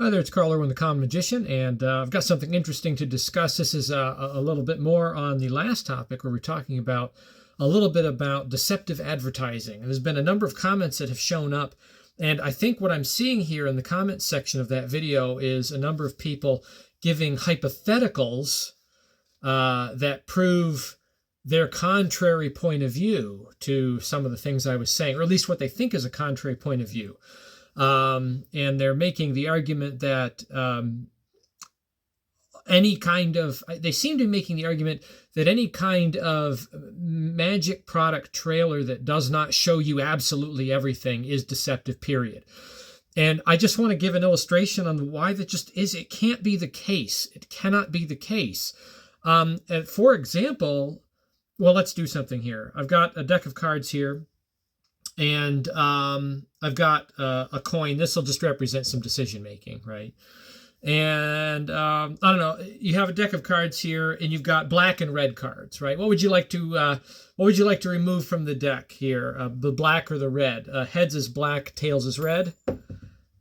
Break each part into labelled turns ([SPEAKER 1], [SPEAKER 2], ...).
[SPEAKER 1] Hi there, it's Carl Irwin, the Common Magician, and I've got something interesting to discuss. This is a little bit more on the last topic where we're talking about a little bit about deceptive advertising. And there's been a number of comments that have shown up, and I think what I'm seeing here in the comments section of that video is a number of people giving hypotheticals that prove their contrary point of view to some of the things I was saying, or at least what they think is a contrary point of view. And they're making the argument that they seem to be making the argument that any kind of magic product trailer that does not show you absolutely everything is deceptive, period. And I just want to give an illustration on why that just is. It can't be the case. It cannot be the case. For example, well, let's do something here. I've got a deck of cards here. And I've got a coin. This will just represent some decision making, right? And I don't know. You have a deck of cards here, and you've got black and red cards, right? What would you like to remove from the deck here? The black or the red? Heads is black, tails is red,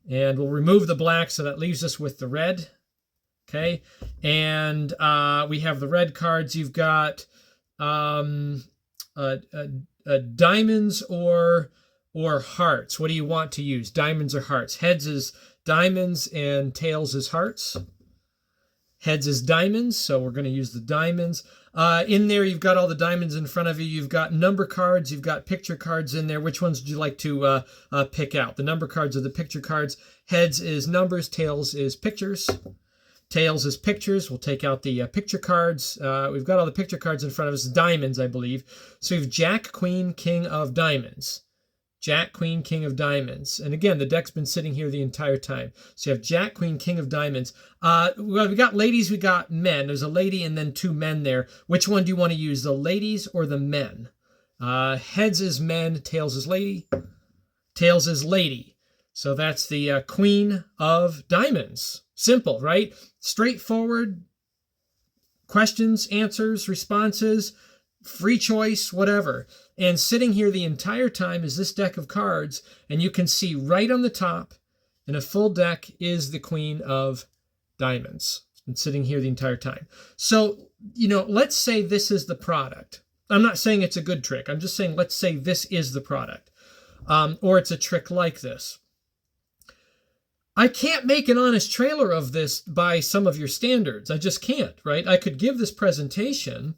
[SPEAKER 1] and we'll remove the black, so that leaves us with the red. Okay, and we have the red cards. You've got diamonds or hearts. What do you want to use? Diamonds or hearts? Heads is diamonds and tails is hearts. Heads is diamonds, so we're going to use the diamonds. In there, you've got all the diamonds in front of you. You've got number cards. You've got picture cards in there. Which ones would you like to pick out? The number cards are the picture cards. Heads is numbers. Tails is pictures. Tails is pictures. We'll take out the picture cards. We've got all the picture cards in front of us. Diamonds, I believe. So we have Jack, Queen, King of Diamonds. Jack, Queen, King of Diamonds. And again, the deck's been sitting here the entire time. So you have Jack, Queen, King of Diamonds. Well, we got ladies, we got men. There's a lady and then two men there. Which one do you want to use, the ladies or the men? Heads is men, tails is lady. Tails is lady. So that's the Queen of Diamonds. Simple, right? Straightforward. Questions, answers, responses, free choice, whatever. And sitting here the entire time is this deck of cards, and you can see right on the top in a full deck is the Queen of Diamonds. It's been sitting here the entire time. So, let's say this is the product. I'm not saying it's a good trick. I'm just saying let's say this is the product. Or it's a trick like this. I can't make an honest trailer of this by some of your standards. I just can't, right? I could give this presentation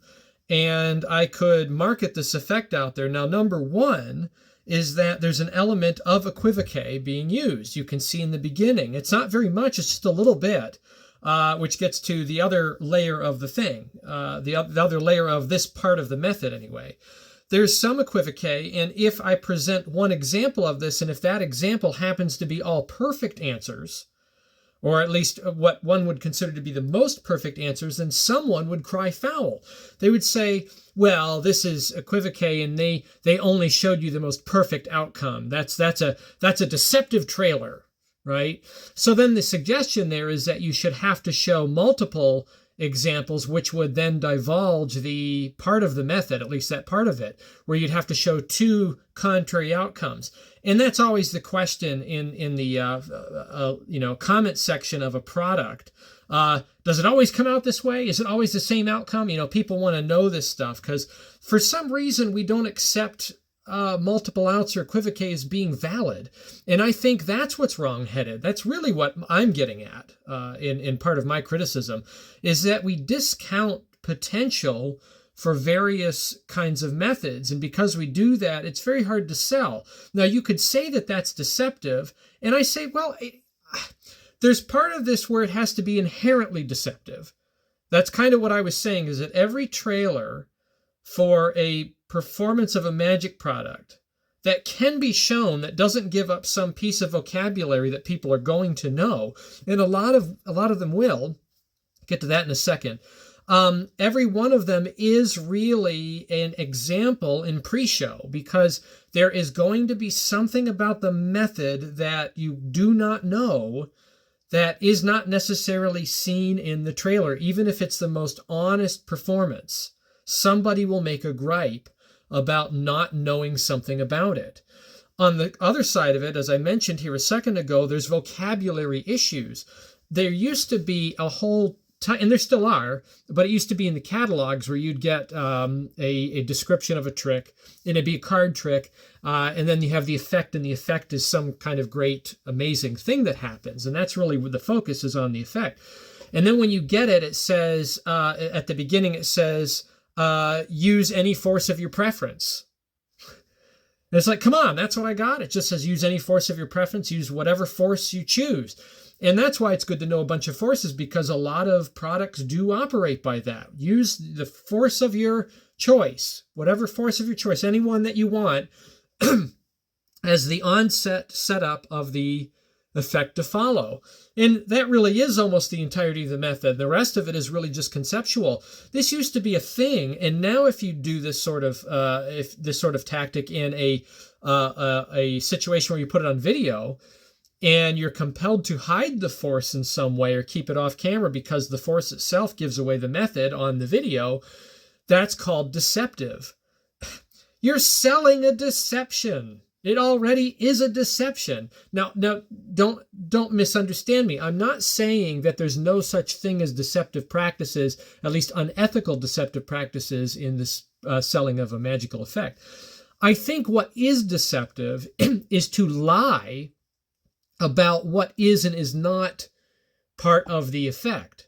[SPEAKER 1] and I could market this effect out there. Now, number one is that there's an element of equivoque being used. You can see in the beginning. It's not very much. It's just a little bit, which gets to the other layer of the thing, the other layer of this part of the method anyway. There's some equivoque, and if I present one example of this, and if that example happens to be all perfect answers, or at least what one would consider to be the most perfect answers, then someone would cry foul. They would say, well, this is equivoque, and they only showed you the most perfect outcome. That's a deceptive trailer, right? So then the suggestion there is that you should have to show multiple examples, which would then divulge the part of the method, at least that part of it, where you'd have to show two contrary outcomes. And that's always the question in the comment section of a product. Does it always come out this way? Is it always the same outcome? People want to know this stuff because for some reason we don't accept multiple outs or equivoque as being valid. And I think that's what's wrong-headed. That's really what I'm getting at in part of my criticism, is that we discount potential for various kinds of methods. And because we do that, it's very hard to sell. Now, you could say that that's deceptive. And I say, well, there's part of this where it has to be inherently deceptive. That's kind of what I was saying, is that every trailer for a performance of a magic product that can be shown that doesn't give up some piece of vocabulary that people are going to know, and a lot of them will get to that in a second. Every one of them is really an example in pre-show, because there is going to be something about the method that you do not know that is not necessarily seen in the trailer, even if it's the most honest performance. Somebody will make a gripe about not knowing something about it. On the other side of it, as I mentioned here a second ago, there's vocabulary issues. There used to be a whole and there still are, but it used to be in the catalogs where you'd get a description of a trick, and it'd be a card trick, and then you have the effect, and the effect is some kind of great, amazing thing that happens, and that's really what the focus is on, the effect. And then when you get it, it says, at the beginning, it says, use any force of your preference. And it's like, come on, that's what I got. It just says use any force of your preference, use whatever force you choose. And that's why it's good to know a bunch of forces, because a lot of products do operate by that. Use the force of your choice, whatever force of your choice, any one that you want, as the onset setup of the effect to follow. And that really is almost the entirety of the method. The rest of it is really just conceptual. This used to be a thing, and now if you do this sort of tactic in a situation where you put it on video, and you're compelled to hide the force in some way or keep it off camera because the force itself gives away the method on the video, that's called deceptive. You're selling a deception. It already is a deception. Now, don't misunderstand me. I'm not saying that there's no such thing as deceptive practices, at least unethical deceptive practices in this selling of a magical effect. I think what is deceptive is to lie about what is and is not part of the effect.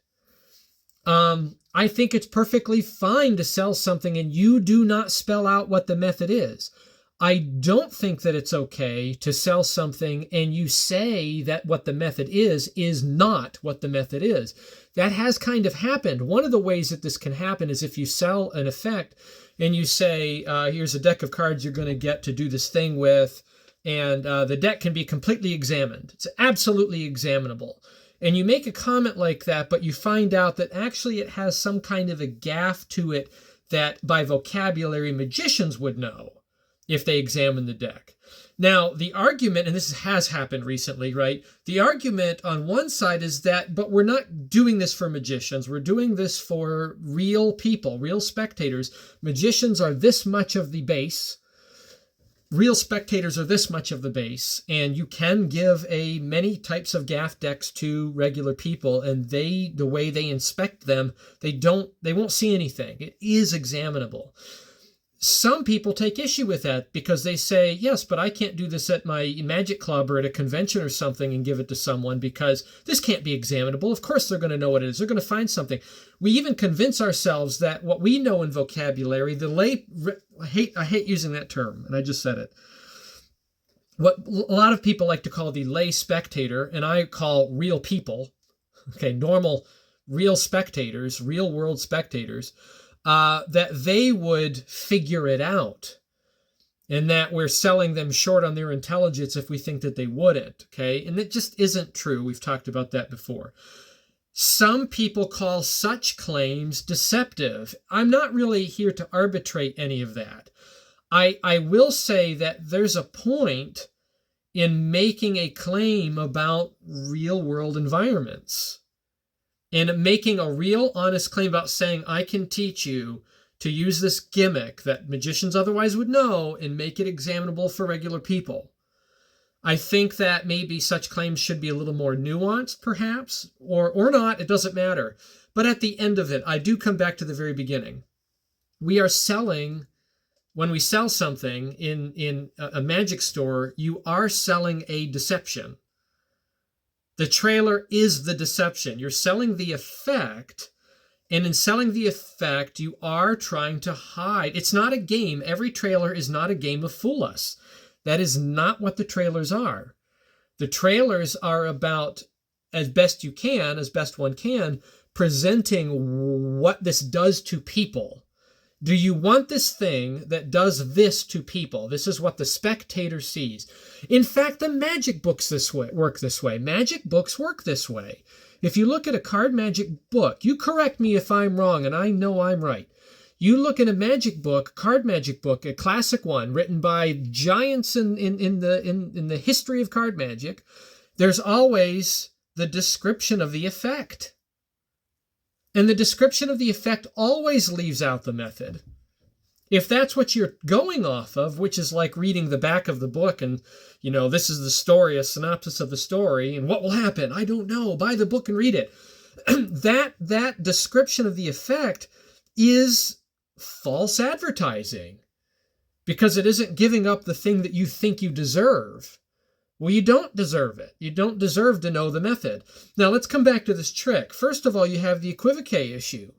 [SPEAKER 1] I think it's perfectly fine to sell something and you do not spell out what the method is. I don't think that it's okay to sell something and you say that what the method is not what the method is. That has kind of happened. One of the ways that this can happen is if you sell an effect and you say, here's a deck of cards you're going to get to do this thing with, and the deck can be completely examined. It's absolutely examinable. And you make a comment like that, but you find out that actually it has some kind of a gaffe to it that by vocabulary magicians would know if they examine the deck. Now, the argument, and this has happened recently, right? The argument on one side is that, but we're not doing this for magicians. We're doing this for real people, real spectators. Magicians are this much of the base. Real spectators are this much of the base, and you can give many types of gaff decks to regular people, and the way they inspect them, they won't see anything. It is examinable. Some people take issue with that because they say, yes, but I can't do this at my magic club or at a convention or something and give it to someone because this can't be examinable. Of course they're going to know what it is. They're going to find something. We even convince ourselves that what we know in vocabulary, I hate using that term, and I just said it. What a lot of people like to call the lay spectator, and I call real people, okay, normal, real spectators, real world spectators, that they would figure it out, and that we're selling them short on their intelligence if we think that they wouldn't, okay? And it just isn't true. We've talked about that before. Some people call such claims deceptive. I'm not really here to arbitrate any of that. I will say that there's a point in making a claim about real world environments. And making a real honest claim about saying, I can teach you to use this gimmick that magicians otherwise would know and make it examinable for regular people. I think that maybe such claims should be a little more nuanced, perhaps, or not, it doesn't matter. But at the end of it, I do come back to the very beginning. We are selling, when we sell something in a magic store, you are selling a deception. The trailer is the deception. You're selling the effect, and in selling the effect, you are trying to hide. It's not a game. Every trailer is not a game of Fool Us. That is not what the trailers are. The trailers are about, as best you can, as best one can, presenting what this does to people. Do you want this thing that does this to people? This is what the spectator sees. In fact, the magic books work this way. Magic books work this way. If you look at a card magic book, you correct me if I'm wrong, and I know I'm right. You look at a magic book, card magic book, a classic one written by giants in the history of card magic. There's always the description of the effect. And the description of the effect always leaves out the method. If that's what you're going off of, which is like reading the back of the book and, this is the story, a synopsis of the story, and what will happen, I don't know, buy the book and read it. that description of the effect is false advertising because it isn't giving up the thing that you think you deserve. Well, you don't deserve it. You don't deserve to know the method. Now, let's come back to this trick. First of all, you have the equivoque issue,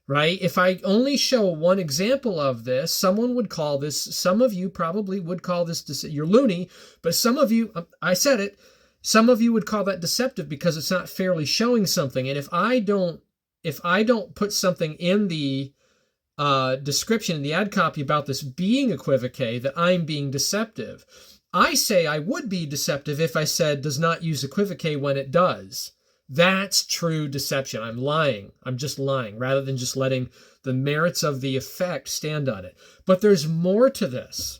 [SPEAKER 1] right? If I only show one example of this, someone would call this, some of you probably would call this, you're loony, but some of you, I said it, some of you would call that deceptive because it's not fairly showing something. And if I don't put something in the description in the ad copy about this being equivoque, that I'm being deceptive. I say I would be deceptive if I said does not use equivoque when it does. That's true deception. I'm lying. I'm just lying rather than just letting the merits of the effect stand on it. But there's more to this.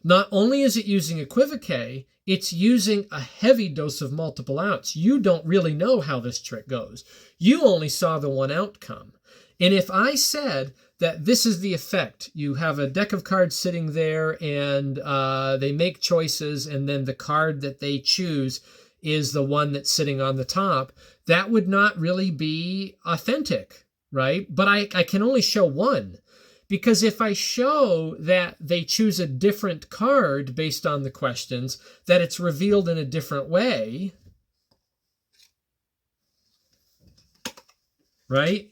[SPEAKER 1] Not only is it using equivoque, it's using a heavy dose of multiple outs. You don't really know how this trick goes. You only saw the one outcome. And if I said that this is the effect, you have a deck of cards sitting there and they make choices and then the card that they choose is the one that's sitting on the top, that would not really be authentic, right? But I can only show one. Because if I show that they choose a different card based on the questions, that it's revealed in a different way, right?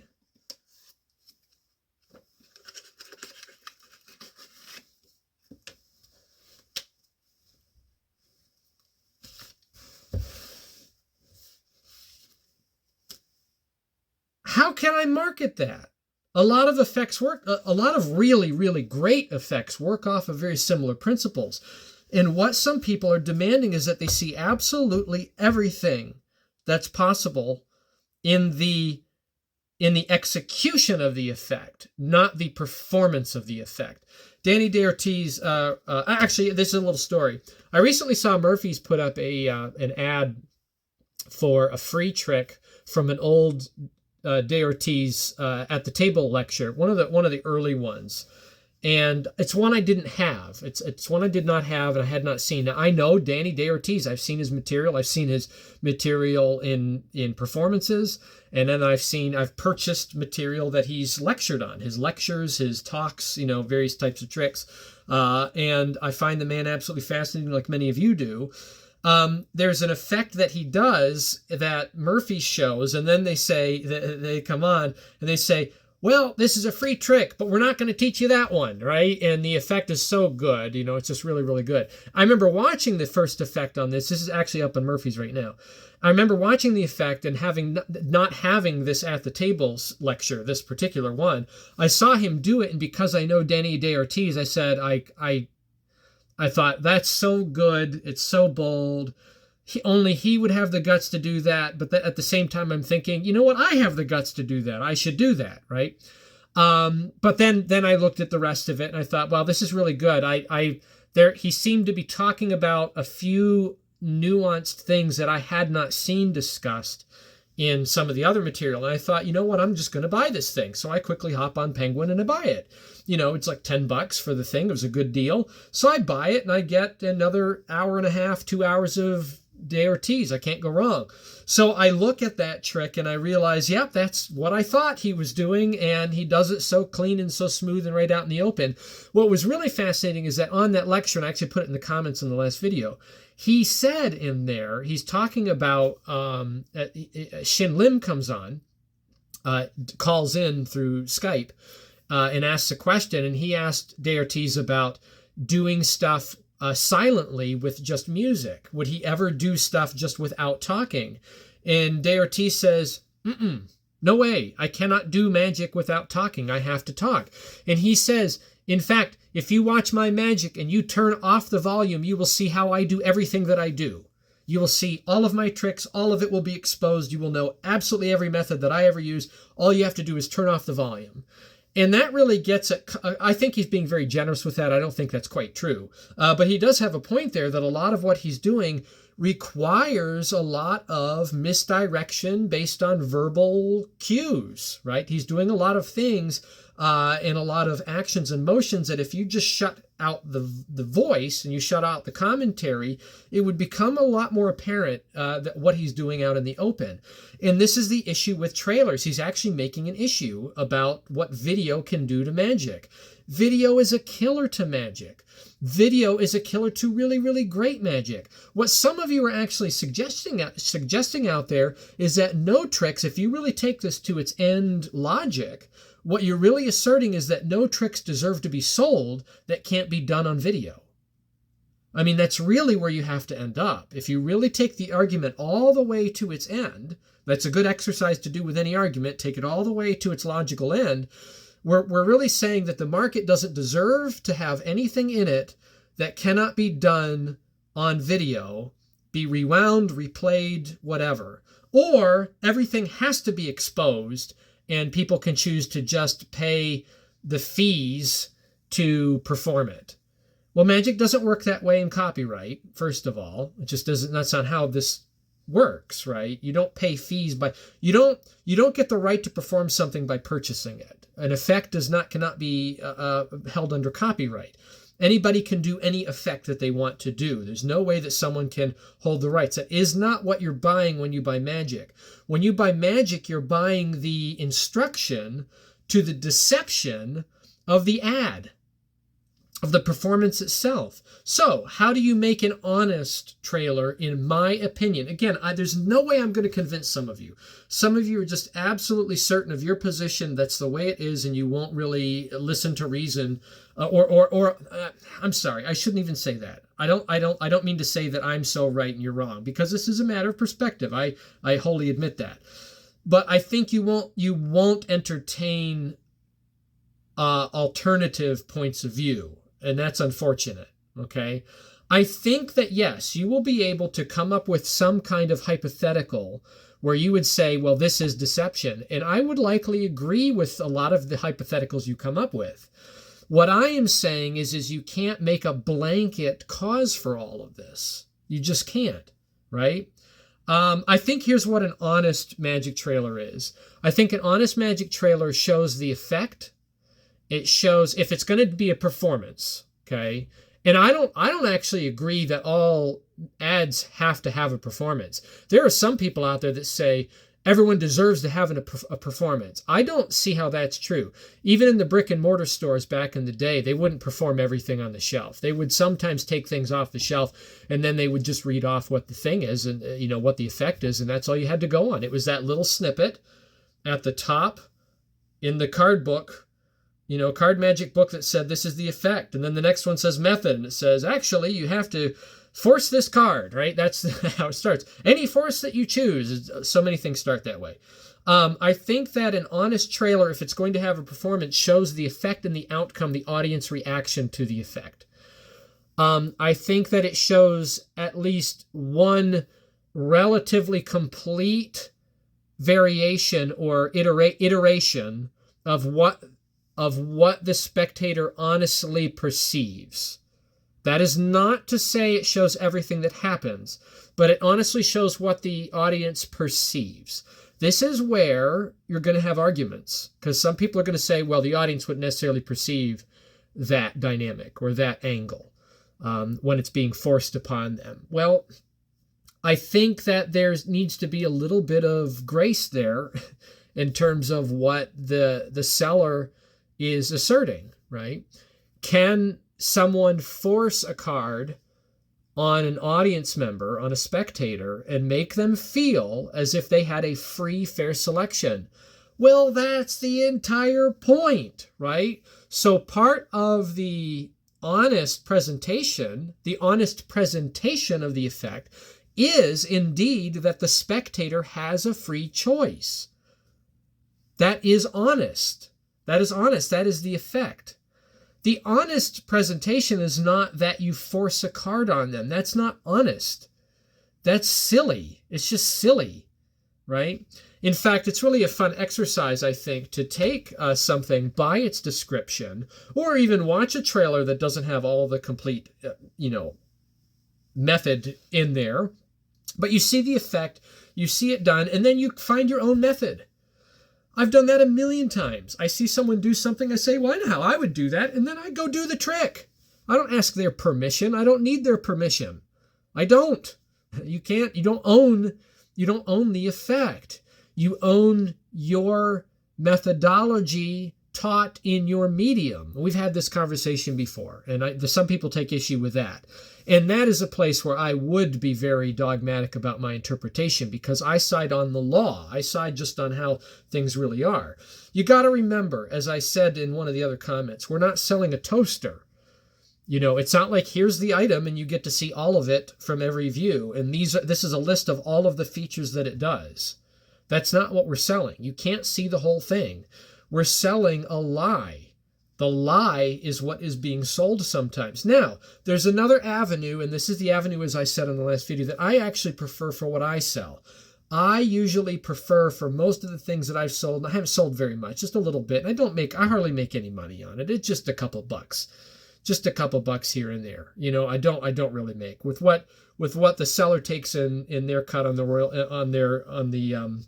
[SPEAKER 1] How can I market that? A lot of effects work, a lot of really, really great effects work off of very similar principles. And what some people are demanding is that they see absolutely everything that's possible in the execution of the effect, not the performance of the effect. Danny Day Ortiz, actually, this is a little story. I recently saw Murphy's put up an ad for a free trick from an old Day Ortiz at the table lecture, one of the early ones, and it's one I didn't have. It's one I did not have and I had not seen. Now, I know Danny Day Ortiz. I've seen his material. I've seen his material in performances, and then I've purchased material that he's lectured on, his lectures, his talks, various types of tricks, and I find the man absolutely fascinating, like many of you do. There's an effect that he does that Murphy shows, and then they come on and they say, well, this is a free trick, but we're not going to teach you that one, right? And the effect is so good, it's just really, really good. I remember watching the first effect on this. This is actually up on Murphy's right now. I remember watching the effect and not having this at the tables lecture, this particular one. I saw him do it, and because I know Danny Day Ortiz, I said, I thought, that's so good. It's so bold. Only he would have the guts to do that. But at the same time, I'm thinking, you know what? I have the guts to do that. I should do that, right? But then I looked at the rest of it and I thought, well, this is really good. He seemed to be talking about a few nuanced things that I had not seen discussed in some of the other material. And I thought, you know what? I'm just going to buy this thing. So I quickly hop on Penguin and I buy it. It's like $10 for the thing. It was a good deal. So I buy it and I get another hour and a half, 2 hours of Day Ortiz. I can't go wrong. So I look at that trick and I realize, yep, that's what I thought he was doing. And he does it so clean and so smooth and right out in the open. What was really fascinating is that on that lecture, and I actually put it in the comments in the last video, he said in there, he's talking about Shin Lim comes on, calls in through Skype, and asks a question. And he asked Day Ortiz about doing stuff silently with just music. Would he ever do stuff just without talking? And Day Ortiz says, no way. I cannot do magic without talking. I have to talk. And he says, in fact, if you watch my magic and you turn off the volume, you will see how I do everything that I do. You will see all of my tricks. All of it will be exposed. You will know absolutely every method that I ever use. All you have to do is turn off the volume. And that really gets it. I think he's being very generous with that. I don't think that's quite true. But he does have a point there that a lot of what he's doing requires a lot of misdirection based on verbal cues, right? He's doing a lot of things and a lot of actions and motions that if you just shut out the voice and you shut out the commentary, it would become a lot more apparent that what he's doing out in the open. And this is the issue with trailers. He's actually making an issue about what video can do to magic. Video is a killer to magic. Video is a killer to really, really great magic. What some of you are actually suggesting out there is that no tricks, if you really take this to its end logic, what you're really asserting is that no tricks deserve to be sold that can't be done on video. I mean, that's really where you have to end up. If you really take the argument all the way to its end, that's a good exercise to do with any argument, take it all the way to its logical end. We're really saying that the market doesn't deserve to have anything in it that cannot be done on video, be rewound, replayed, whatever. Or everything has to be exposed and people can choose to just pay the fees to perform it. Well, magic doesn't work that way in copyright, first of all. It just doesn't, that's not how this works, right? You don't pay fees by, you don't get the right to perform something by purchasing it. An effect cannot be held under copyright. Anybody can do any effect that they want to do. There's no way that someone can hold the rights. That is not what you're buying when you buy magic. When you buy magic, you're buying the instruction to the deception of the ad, of the performance itself. So how do you make an honest trailer, in my opinion? Again, there's no way I'm going to convince some of you. Some of you are just absolutely certain of your position. That's the way it is, and you won't really listen to reason. I'm sorry, I shouldn't even say that. I don't mean to say that I'm so right and you're wrong, because this is a matter of perspective. I wholly admit that. But I think you won't entertain alternative points of view. And that's unfortunate, okay? I think that, yes, you will be able to come up with some kind of hypothetical where you would say, well, this is deception. And I would likely agree with a lot of the hypotheticals you come up with. What I am saying is you can't make a blanket cause for all of this. You just can't, right? I think here's what an honest magic trailer is. I think an honest magic trailer shows the effect. It shows if it's going to be a performance, okay? And I don't actually agree that all ads have to have a performance. There are some people out there that say everyone deserves to have a performance. I don't see how that's true. Even in the brick and mortar stores back in the day, they wouldn't perform everything on the shelf. They would sometimes take things off the shelf and then they would just read off what the thing is and what the effect is, and that's all you had to go on. It was that little snippet at the top in the card book, card magic book that said, this is the effect. And then the next one says method. And it says, actually, you have to force this card, right? That's how it starts. Any force that you choose. So many things start that way. I think that an honest trailer, if it's going to have a performance, shows the effect and the outcome, the audience reaction to the effect. I think that it shows at least one relatively complete variation or iteration of what the spectator honestly perceives. That is not to say it shows everything that happens, but it honestly shows what the audience perceives. This is where you're going to have arguments, because some people are going to say, well, the audience wouldn't necessarily perceive that dynamic or that angle when it's being forced upon them. Well, I think that there needs to be a little bit of grace there in terms of what the seller is asserting, right? Can someone force a card on an audience member, on a spectator, and make them feel as if they had a free, fair selection? Well, that's the entire point, right? So part of the honest presentation of the effect is indeed that the spectator has a free choice. That is honest. That is honest. That is the effect. The honest presentation is not that you force a card on them. That's not honest. That's silly. It's just silly, right? In fact, it's really a fun exercise, I think, to take something by its description, or even watch a trailer that doesn't have all the complete, method in there. But you see the effect, you see it done, and then you find your own method. I've done that a million times. I see someone do something, I say, well, I know how I would do that, and then I go do the trick. I don't ask their permission. I don't need their permission. I don't. You don't own the effect. You own your methodology taught in your medium. We've had this conversation before, and some people take issue with that. And that is a place where I would be very dogmatic about my interpretation, because I side on the law. I side just on how things really are. You got to remember, as I said in one of the other comments, we're not selling a toaster. It's not like here's the item and you get to see all of it from every view. And this is a list of all of the features that it does. That's not what we're selling. You can't see the whole thing. We're selling a lie. The lie is what is being sold sometimes. Now, there's another avenue, and this is the avenue, as I said in the last video, that I actually prefer for what I sell. I usually prefer for most of the things that I've sold, I haven't sold very much, just a little bit. I hardly make any money on it. It's just a couple bucks. Just a couple bucks here and there. I don't really make with what the seller takes in their cut on the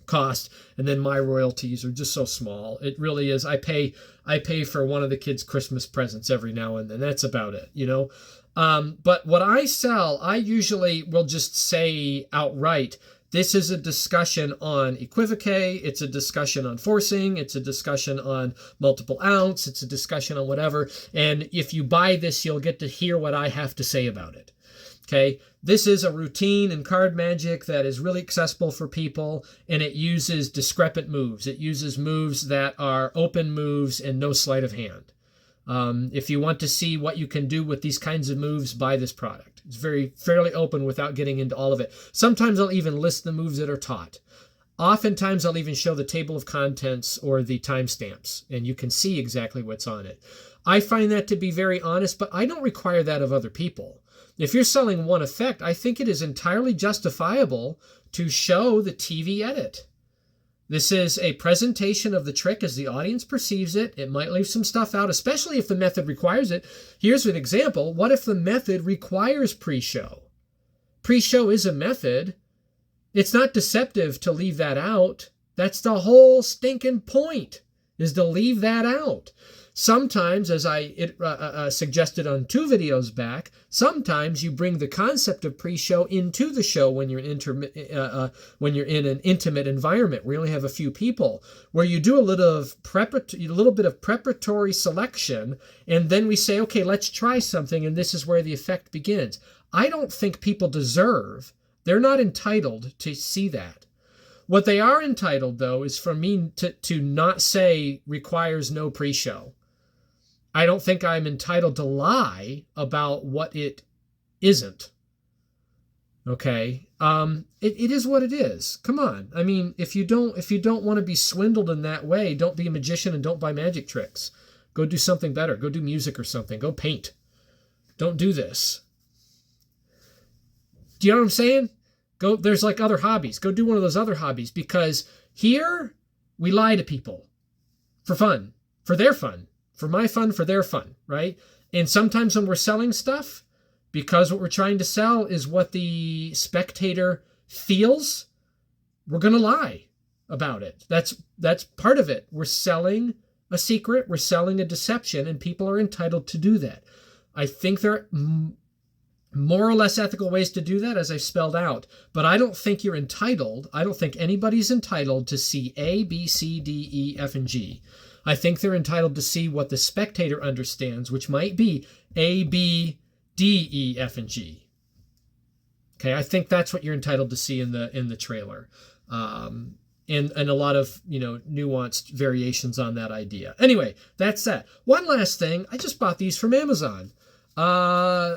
[SPEAKER 1] cost, and then my royalties are just so small. It really is. I pay for one of the kids' Christmas presents every now and then. That's about it, But what I sell, I usually will just say outright, this is a discussion on equivoque, it's a discussion on forcing, it's a discussion on multiple ounce, it's a discussion on whatever. And if you buy this, you'll get to hear what I have to say about it. Okay, this is a routine in card magic that is really accessible for people, and it uses discrepant moves. It uses moves that are open moves and no sleight of hand. If you want to see what you can do with these kinds of moves, buy this product. It's fairly open without getting into all of it. Sometimes I'll even list the moves that are taught. Oftentimes I'll even show the table of contents or the timestamps, and you can see exactly what's on it. I find that to be very honest, but I don't require that of other people. If you're selling one effect, I think it is entirely justifiable to show the TV edit. This is a presentation of the trick as the audience perceives it. It might leave some stuff out, especially if the method requires it. Here's an example. What if the method requires pre-show? Pre-show is a method. It's not deceptive to leave that out. That's the whole stinking point, is to leave that out. Sometimes, as I suggested on 2 videos back, sometimes you bring the concept of pre-show into the show when you're in an intimate environment where you only have a few people, where you do a little bit of preparatory selection, and then we say, okay, let's try something, and this is where the effect begins. I don't think people they're not entitled to see that. What they are entitled, though, is for me to not say requires no pre-show. I don't think I'm entitled to lie about what it isn't. Okay? It is what it is. Come on. I mean, if you don't want to be swindled in that way, don't be a magician and don't buy magic tricks. Go do something better. Go do music or something. Go paint. Don't do this. Do you know what I'm saying? There's like other hobbies. Go do one of those other hobbies, because here we lie to people for fun, for their fun, for my fun, for their fun, right? And sometimes when we're selling stuff, because what we're trying to sell is what the spectator feels, we're going to lie about it. That's part of it. We're selling a secret, we're selling a deception, and people are entitled to do that. I think there are more or less ethical ways to do that, as I've spelled out, but I don't think I don't think anybody's entitled to see A, B, C, D, E, F, and G. I think they're entitled to see what the spectator understands, which might be A, B, D, E, F, and G. Okay, I think that's what you're entitled to see in the trailer. And a lot of, nuanced variations on that idea. Anyway, that's that. One last thing, I just bought these from Amazon.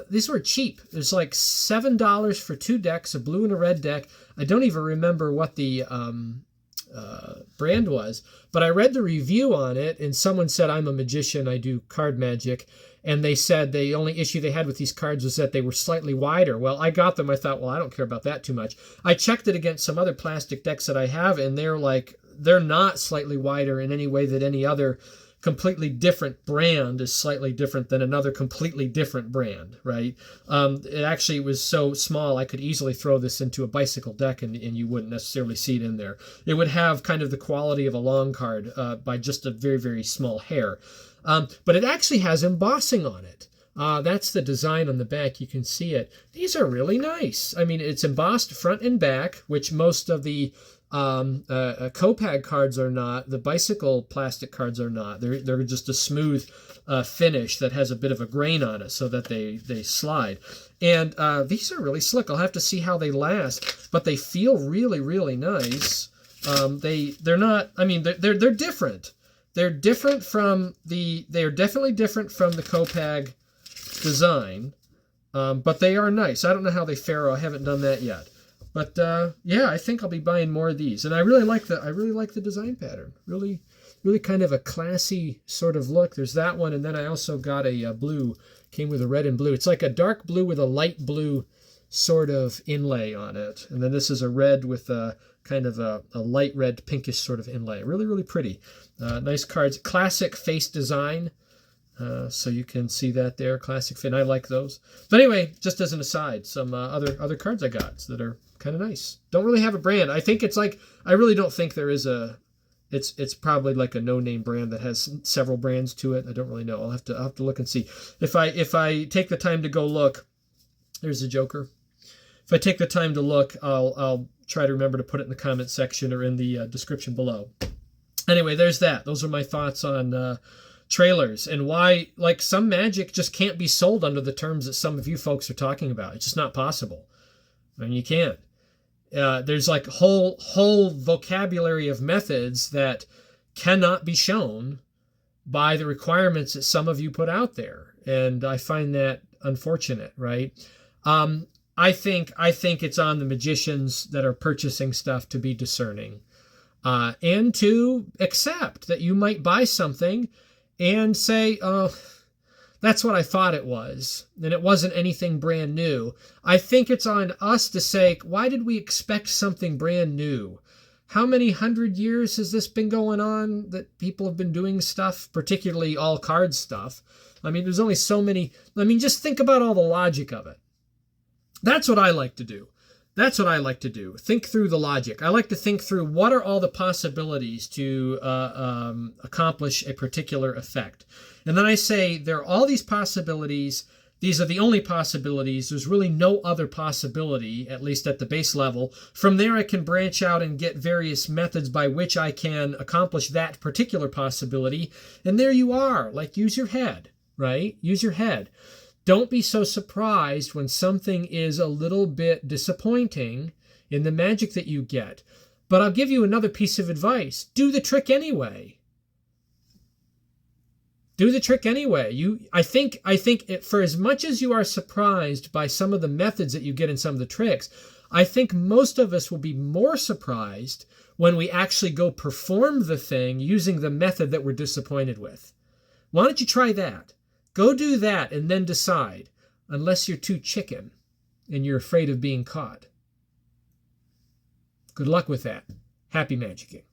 [SPEAKER 1] These were cheap. It's like $7 for 2 decks, a blue and a red deck. I don't even remember what the brand was, but I read the review on it, and someone said, I'm a magician, I do card magic, and they said the only issue they had with these cards was that they were slightly wider. Well, I got them. I thought, well, I don't care about that too much. I checked it against some other plastic decks that I have, and they're not slightly wider in any way that any other completely different brand is slightly different than another completely different brand, right? It actually was so small I could easily throw this into a bicycle deck and you wouldn't necessarily see it in there. It would have kind of the quality of a long card by just a very, very small hair. But it actually has embossing on it. That's the design on the back. You can see it. These are really nice. I mean, it's embossed front and back, which most of the Copag cards are not. The bicycle plastic cards are not. They're just a smooth finish that has a bit of a grain on it so that they slide. And these are really slick. I'll have to see how they last, but they feel really, really nice. They're not. I mean, they're different. They're different from the. They are definitely different from the Copag design, but they are nice. I don't know how they faro. I haven't done that yet. But yeah, I think I'll be buying more of these, and I really like the design pattern. Really, really kind of a classy sort of look. There's that one, and then I also got a blue. Came with a red and blue. It's like a dark blue with a light blue sort of inlay on it, and then this is a red with a kind of a light red pinkish sort of inlay. Really, really pretty. Nice cards. Classic face design. So you can see that there, classic fit. I like those. But anyway, just as an aside, some other cards I got that are kind of nice. Don't really have a brand. I think it's like, I really don't think there is a. It's probably like a no-name brand that has several brands to it. I don't really know. I'll have to look and see. If I take the time to go look, there's a Joker. If I take the time to look, I'll try to remember to put it in the comment section or in the description below. Anyway, there's that. Those are my thoughts on trailers and why, like, some Magic just can't be sold under the terms that some of you folks are talking about. It's just not possible. I mean, you can't. There's like whole vocabulary of methods that cannot be shown by the requirements that some of you put out there, and I find that unfortunate. Right? I think it's on the magicians that are purchasing stuff to be discerning, and to accept that you might buy something and say, oh, that's what I thought it was, and it wasn't anything brand new. I think it's on us to say, why did we expect something brand new? How many 100 years has this been going on that people have been doing stuff, particularly all card stuff? I mean, there's only so many. I mean, just think about all the logic of it. That's what I like to do. Think through the logic. I like to think through what are all the possibilities to accomplish a particular effect. And then I say there are all these possibilities. These are the only possibilities. There's really no other possibility, at least at the base level. From there, I can branch out and get various methods by which I can accomplish that particular possibility. And there you are. Like, use your head, right? Use your head. Don't be so surprised when something is a little bit disappointing in the magic that you get. But I'll give you another piece of advice. Do the trick anyway. Do the trick anyway. I think for as much as you are surprised by some of the methods that you get in some of the tricks, I think most of us will be more surprised when we actually go perform the thing using the method that we're disappointed with. Why don't you try that? Go do that and then decide, unless you're too chicken and you're afraid of being caught. Good luck with that. Happy magicking.